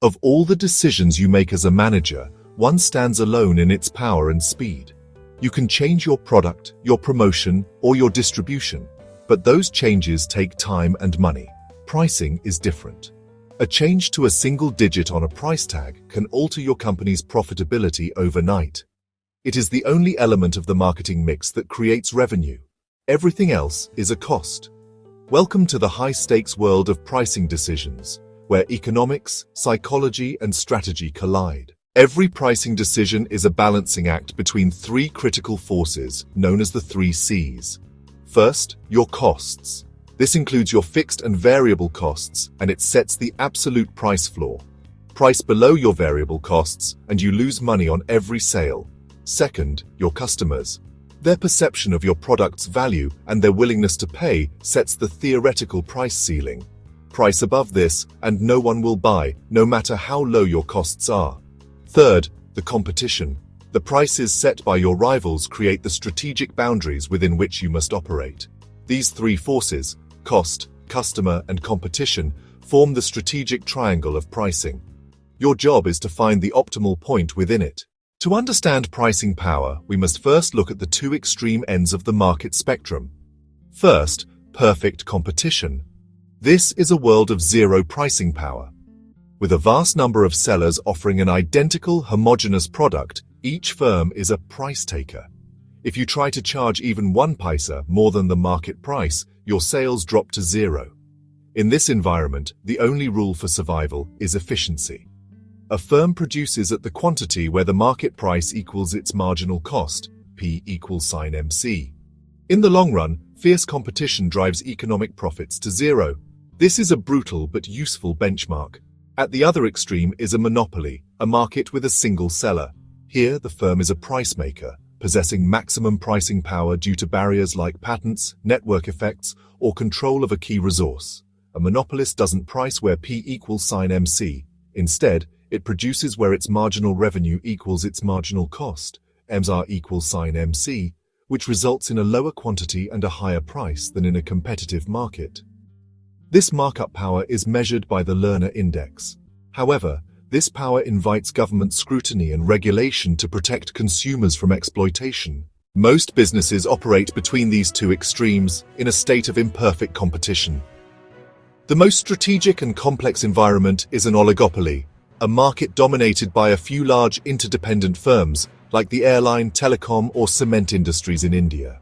Of all the decisions you make as a manager, one stands alone in its power and speed. You can change your product, your promotion, or your distribution, but those changes take time and money. Pricing is different. A change to a single digit on a price tag can alter your company's profitability overnight. It is the only element of the marketing mix that creates revenue. Everything else is a cost. Welcome to the high-stakes world of pricing decisions, where economics, psychology, and strategy collide. Every pricing decision is a balancing act between three critical forces, known as the 3 C's. First, your costs. This includes your fixed and variable costs, and it sets the absolute price floor. Price below your variable costs, and you lose money on every sale. Second, your customers. Their perception of your product's value and their willingness to pay sets the theoretical price ceiling. Price above this, and no one will buy, no matter how low your costs are. Third, the competition. The prices set by your rivals create the strategic boundaries within which you must operate. These 3 forces, cost, customer, and competition, form the strategic triangle of pricing. Your job is to find the optimal point within it. To understand pricing power, we must first look at the 2 extreme ends of the market spectrum. First, perfect competition. This is a world of zero pricing power. With a vast number of sellers offering an identical, homogeneous product, each firm is a price taker. If you try to charge even 1 paisa more than the market price, your sales drop to 0. In this environment, the only rule for survival is efficiency. A firm produces at the quantity where the market price equals its marginal cost, P = MC. In the long run, fierce competition drives economic profits to 0. This is a brutal but useful benchmark. At the other extreme is a monopoly, a market with a single seller. Here, the firm is a price maker, possessing maximum pricing power due to barriers like patents, network effects, or control of a key resource. A monopolist doesn't price where P = MC. Instead, it produces where its marginal revenue equals its marginal cost, MR = MC, which results in a lower quantity and a higher price than in a competitive market. This markup power is measured by the Lerner Index. However, this power invites government scrutiny and regulation to protect consumers from exploitation. Most businesses operate between these 2 extremes in a state of imperfect competition. The most strategic and complex environment is an oligopoly, a market dominated by a few large interdependent firms like the airline, telecom, or cement industries in India.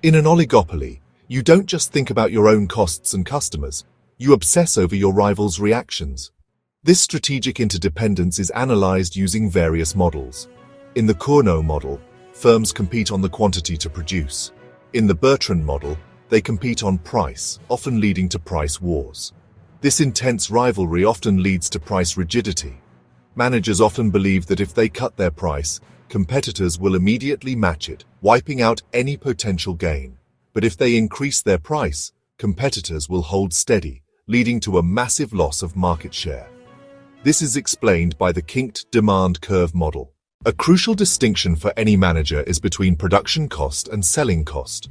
In an oligopoly, you don't just think about your own costs and customers, you obsess over your rivals' reactions. This strategic interdependence is analyzed using various models. In the Cournot model, firms compete on the quantity to produce. In the Bertrand model, they compete on price, often leading to price wars. This intense rivalry often leads to price rigidity. Managers often believe that if they cut their price, competitors will immediately match it, wiping out any potential gain. But if they increase their price, competitors will hold steady, leading to a massive loss of market share. This is explained by the kinked demand curve model. A crucial distinction for any manager is between production cost and selling cost.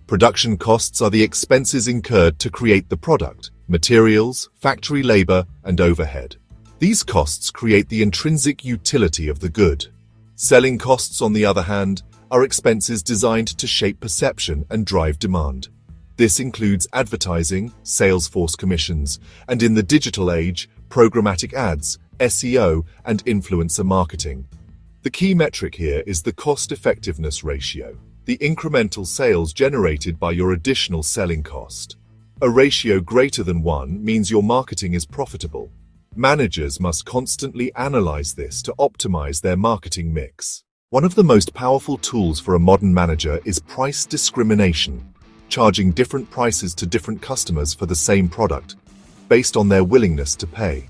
Production costs are the expenses incurred to create the product, materials, factory labor, and overhead. These costs create the intrinsic utility of the good. Selling costs, on the other hand, are expenses designed to shape perception and drive demand. This includes advertising, sales force commissions, and in the digital age, programmatic ads, SEO, and influencer marketing. The key metric here is the cost-effectiveness ratio, the incremental sales generated by your additional selling cost. A ratio greater than 1 means your marketing is profitable. Managers must constantly analyze this to optimize their marketing mix. One of the most powerful tools for a modern manager is price discrimination, charging different prices to different customers for the same product, based on their willingness to pay.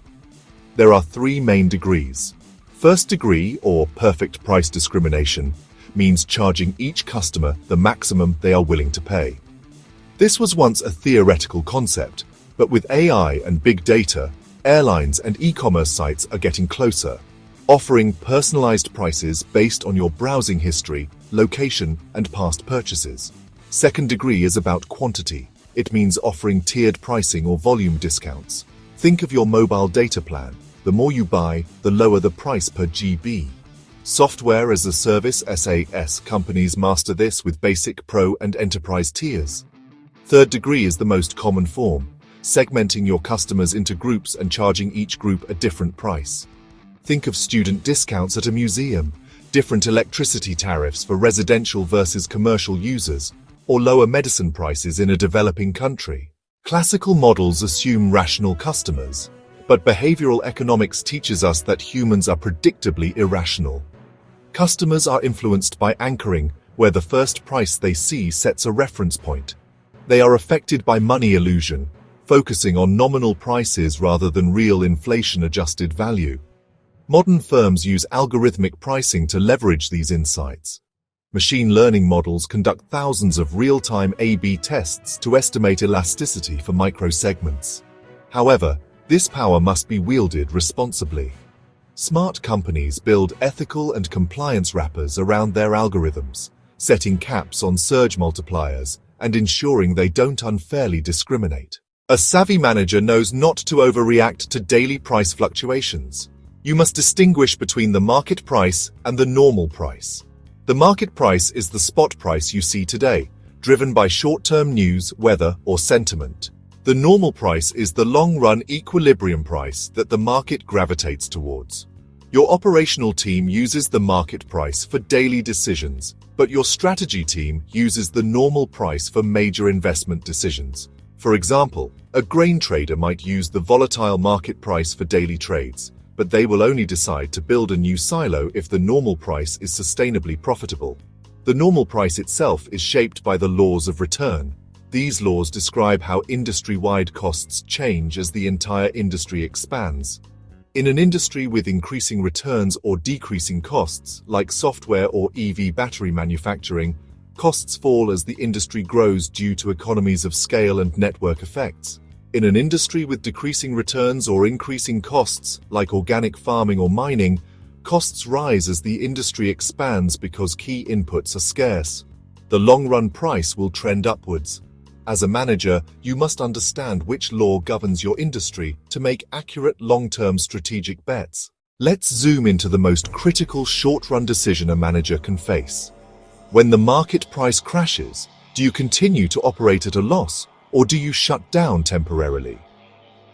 There are 3 main degrees. First degree, or perfect price discrimination, means charging each customer the maximum they are willing to pay. This was once a theoretical concept, but with AI and big data, airlines and e-commerce sites are getting closer, offering personalized prices based on your browsing history, location, and past purchases. Second degree is about quantity. It means offering tiered pricing or volume discounts. Think of your mobile data plan. The more you buy, the lower the price per GB. Software as a Service (SaaS) companies master this with Basic, Pro, and Enterprise tiers. Third degree is the most common form, segmenting your customers into groups and charging each group a different price. Think of student discounts at a museum, different electricity tariffs for residential versus commercial users, or lower medicine prices in a developing country. Classical models assume rational customers, but behavioral economics teaches us that humans are predictably irrational. Customers are influenced by anchoring, where the first price they see sets a reference point. They are affected by money illusion, focusing on nominal prices rather than real inflation-adjusted value. Modern firms use algorithmic pricing to leverage these insights. Machine learning models conduct thousands of real-time A/B tests to estimate elasticity for microsegments. However, this power must be wielded responsibly. Smart companies build ethical and compliance wrappers around their algorithms, setting caps on surge multipliers and ensuring they don't unfairly discriminate. A savvy manager knows not to overreact to daily price fluctuations. You must distinguish between the market price and the normal price. The market price is the spot price you see today, driven by short-term news, weather, or sentiment. The normal price is the long-run equilibrium price that the market gravitates towards. Your operational team uses the market price for daily decisions, but your strategy team uses the normal price for major investment decisions. For example, a grain trader might use the volatile market price for daily trades, but they will only decide to build a new silo if the normal price is sustainably profitable. The normal price itself is shaped by the laws of return. These laws describe how industry-wide costs change as the entire industry expands. In an industry with increasing returns or decreasing costs, like software or EV battery manufacturing, costs fall as the industry grows due to economies of scale and network effects. In an industry with decreasing returns or increasing costs, like organic farming or mining, costs rise as the industry expands because key inputs are scarce. The long-run price will trend upwards. As a manager, you must understand which law governs your industry to make accurate long-term strategic bets. Let's zoom into the most critical short-run decision a manager can face. When the market price crashes, do you continue to operate at a loss, or do you shut down temporarily?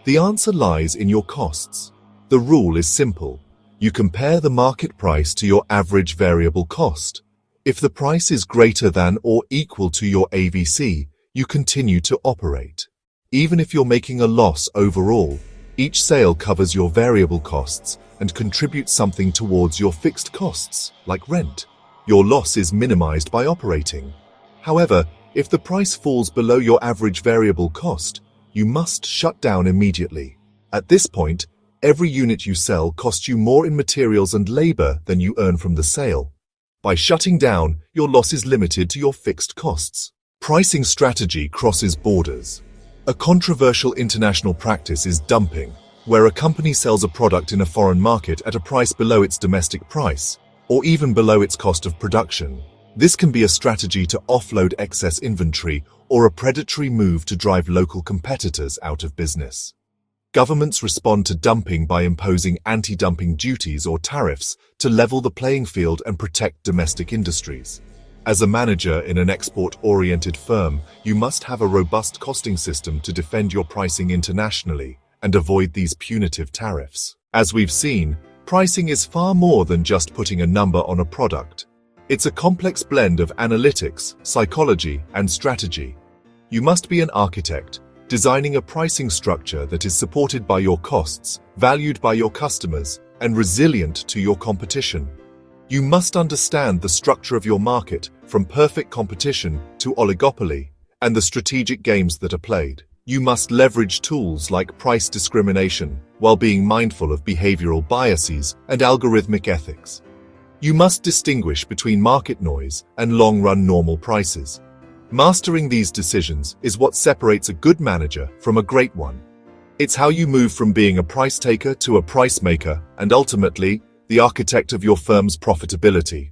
The answer lies in your costs. The rule is simple. You compare the market price to your average variable cost. If the price is greater than or equal to your AVC, you continue to operate. Even if you're making a loss overall, each sale covers your variable costs and contributes something towards your fixed costs, like rent. Your loss is minimized by operating. However, if the price falls below your average variable cost, you must shut down immediately. At this point, every unit you sell costs you more in materials and labor than you earn from the sale. By shutting down, your loss is limited to your fixed costs. Pricing strategy crosses borders. A controversial international practice is dumping, where a company sells a product in a foreign market at a price below its domestic price, or even below its cost of production. This can be a strategy to offload excess inventory or a predatory move to drive local competitors out of business. Governments respond to dumping by imposing anti-dumping duties or tariffs to level the playing field and protect domestic industries. As a manager in an export-oriented firm, you must have a robust costing system to defend your pricing internationally and avoid these punitive tariffs. As we've seen, pricing is far more than just putting a number on a product. It's a complex blend of analytics, psychology, and strategy. You must be an architect, designing a pricing structure that is supported by your costs, valued by your customers, and resilient to your competition. You must understand the structure of your market, from perfect competition to oligopoly, and the strategic games that are played. You must leverage tools like price discrimination, while being mindful of behavioral biases and algorithmic ethics. You must distinguish between market noise and long-run normal prices. Mastering these decisions is what separates a good manager from a great one. It's how you move from being a price taker to a price maker and ultimately, the architect of your firm's profitability.